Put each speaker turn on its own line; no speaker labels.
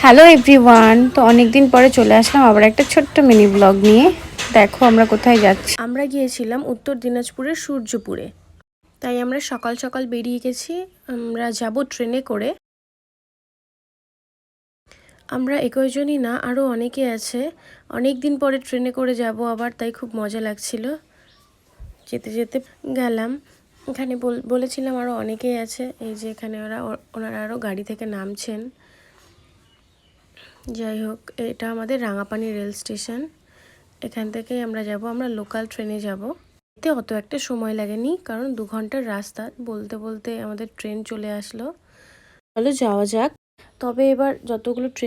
Hello everyone, তো অনেক দিন পরে চলে আসলাম আবার একটা ছোট্ট মিনি ব্লগ নিয়ে। দেখো আমরা কোথায় যাচ্ছি। আমরা গিয়েছিলাম উত্তর দিনাজপুরের সূর্যপুরে। তাই আমরা সকাল সকাল বেরিয়ে গেছি। আমরা যাব ট্রেনে করে। আমরা একজনই না, আরও অনেকে আছে। অনেক দিন পরে ট্রেনে করে যাব আবার, তাই খুব মজা লাগছিল। যেতে যেতে গেলাম, এখানে বলেছিলাম আরও অনেকেই আছে। এই যে এখানে ওনারা আরও গাড়ি থেকে নামছেন। যাই হোক, এটা আমাদের রাঙাপানি রেল স্টেশন। এখান থেকেই আমরা যাব, আমরা লোকাল ট্রেনে যাব। এতে অত একটা সময় লাগেনি, কারণ 2 ঘন্টার রাস্তা। বলতে বলতে আমাদের ট্রেন চলে আসলো। চলো যাওয়া যাক। তবে এবার যতগুলো ট্রেন